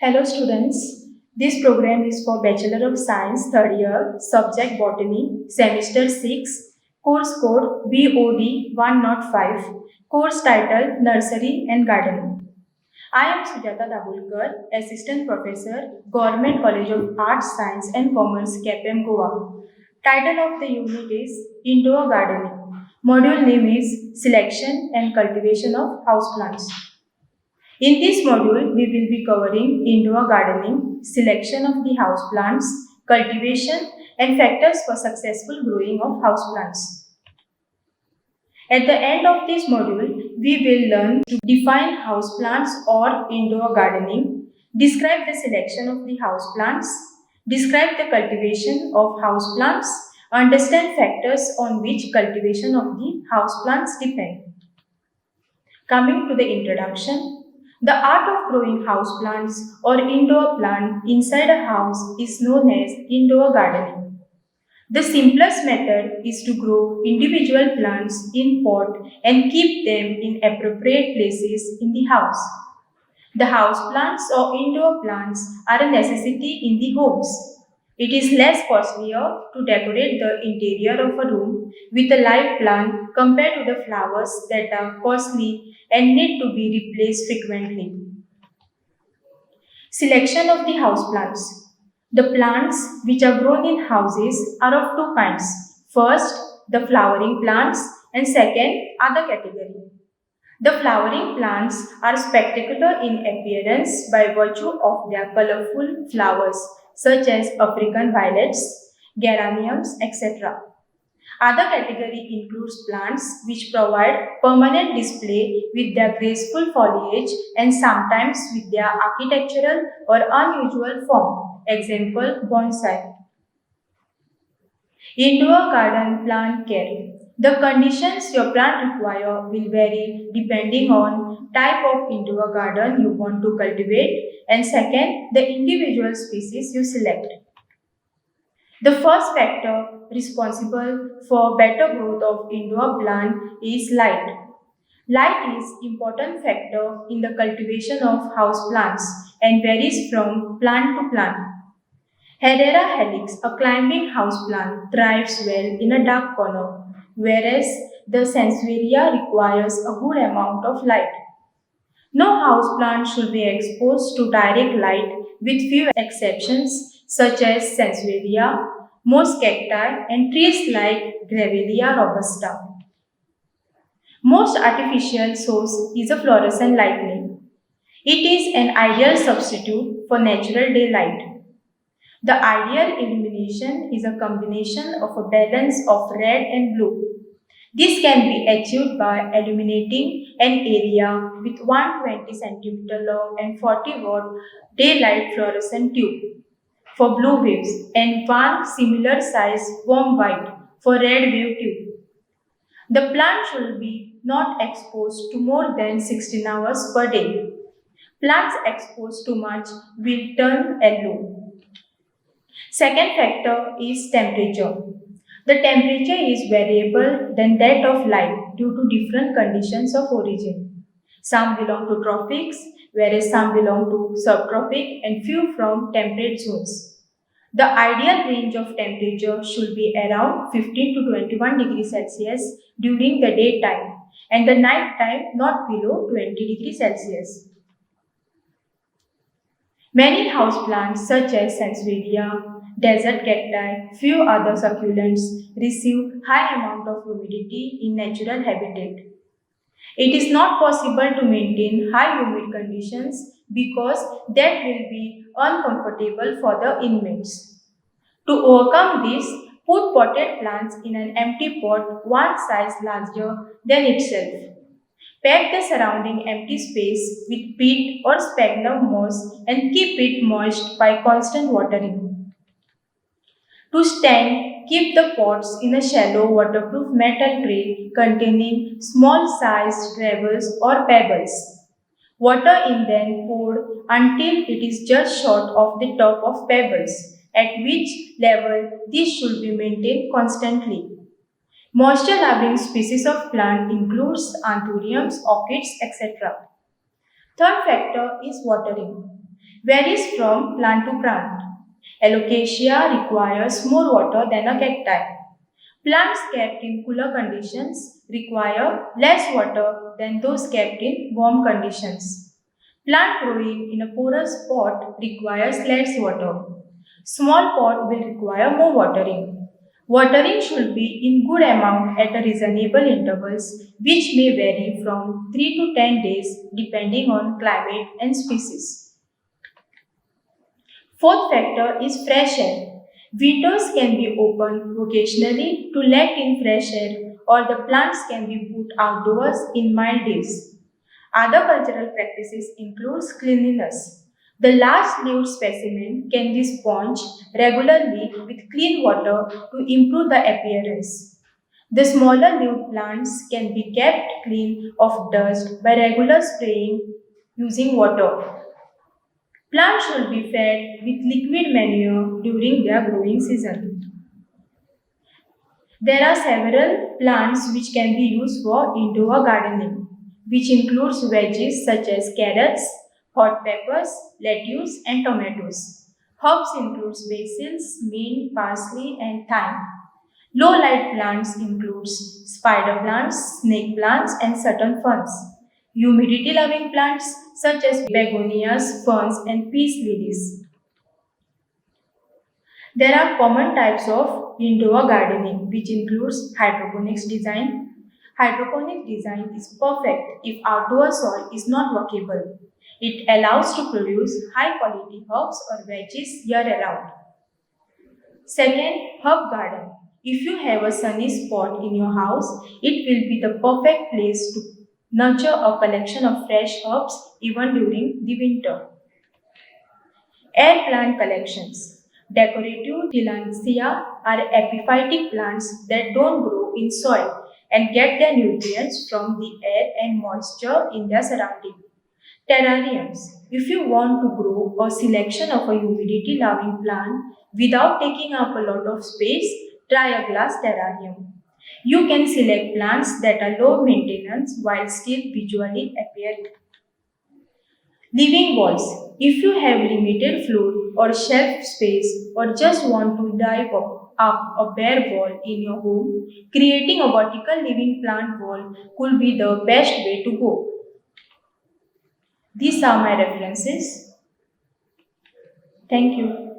Hello students, this program is for Bachelor of Science third year, subject Botany, semester 6, course code BOD105, course title Nursery and Gardening. I am Sujata Dabulkar, Assistant Professor, Government College of Arts, Science and Commerce, KPM Goa. Title of the unit is Indoor Gardening. Module name is Selection and Cultivation of Houseplants. In this module, we will be covering indoor gardening, selection of the houseplants, cultivation, and factors for successful growing of houseplants. At the end of this module, we will learn to define houseplants or indoor gardening, describe the selection of the houseplants, describe the cultivation of houseplants, understand factors on which cultivation of the houseplants depend. Coming to the introduction, the art of growing houseplants or indoor plant inside a house is known as indoor gardening. The simplest method is to grow individual plants in pot and keep them in appropriate places in the house. The house plants or indoor plants are a necessity in the homes. It is less costlier to decorate the interior of a room with a live plant compared to the flowers that are costly and need to be replaced frequently. Selection of the houseplants. The plants which are grown in houses are of two kinds. First, the flowering plants, and second, other category. The flowering plants are spectacular in appearance by virtue of their colorful flowers, such as African violets, geraniums, etc. Other category includes plants which provide permanent display with their graceful foliage and sometimes with their architectural or unusual form. Example, bonsai. Indoor garden plant care. The conditions your plant require will vary depending on type of indoor garden you want to cultivate and second, the individual species you select. The first factor responsible for better growth of indoor plant is light. Light is important factor in the cultivation of house plants and varies from plant to plant. Herrera helix, a climbing houseplant, thrives well in a dark corner, whereas the Sansevieria requires a good amount of light. No houseplant should be exposed to direct light with few exceptions such as Sansevieria, most cacti and trees like Grevillea robusta. Most artificial source is a fluorescent lighting. It is an ideal substitute for natural daylight. The ideal illumination is a combination of a balance of red and blue. This can be achieved by illuminating an area with 120 cm long and 40-watt daylight fluorescent tube for blue waves and one similar size warm white for red wave tube. The plant should be not exposed to more than 16 hours per day. Plants exposed too much will turn yellow. Second factor is temperature. The temperature is variable than that of light due to different conditions of origin. Some belong to tropics, whereas some belong to subtropic and few from temperate zones. The ideal range of temperature should be around 15 to 21 degrees Celsius during the daytime and the night time not below 20 degrees Celsius. Many houseplants such as Sansevieria, desert cacti, few other succulents receive high amount of humidity in natural habitat. It is not possible to maintain high humid conditions because that will be uncomfortable for the inmates. To overcome this, put potted plants in an empty pot one size larger than itself. Pack the surrounding empty space with peat or sphagnum moss and keep it moist by constant watering. To stand, keep the pots in a shallow waterproof metal tray containing small-sized gravels or pebbles. Water is then poured until it is just short of the top of pebbles, at which level this should be maintained constantly. Moisture-loving species of plant includes anthuriums, orchids, etc. Third factor is watering. varies from plant to plant. Alocasia requires more water than a cacti. Plants kept in cooler conditions require less water than those kept in warm conditions. Plant growing in a porous pot requires less water. Small pot will require more watering. Watering should be in good amount at a reasonable intervals which may vary from 3 to 10 days depending on climate and species. Fourth factor is fresh air. Windows can be opened occasionally to let in fresh air or the plants can be put outdoors in mild days. Other cultural practices includes cleanliness. The large-leaved specimen can be sponged regularly with clean water to improve the appearance. The smaller leaved plants can be kept clean of dust by regular spraying using water. Plants should be fed with liquid manure during their growing season. There are several plants which can be used for indoor gardening, which includes veggies such as carrots, hot peppers, lettuce, and tomatoes. Herbs includes basils, mint, parsley, and thyme. Low light plants includes spider plants, snake plants, and certain ferns. Humidity loving plants such as begonias, ferns, and peace lilies. There are common types of indoor gardening, which includes hydroponics design. Hydroponic design is perfect if outdoor soil is not workable. It allows to produce high quality herbs or veggies year round. Second, herb garden. If you have a sunny spot in your house, it will be the perfect place to nurture a collection of fresh herbs even during the winter. Air plant collections. Decorative tillandsia are epiphytic plants that don't grow in soil and get their nutrients from the air and moisture in their surrounding. Terrariums. If you want to grow a selection of a humidity loving plant without taking up a lot of space, try a glass terrarium. You can select plants that are low maintenance while still visually appealing. Living walls. If you have limited floor or shelf space or just want to dive up a bare wall in your home, creating a vertical living plant wall could be the best way to go. These are my references. Thank you.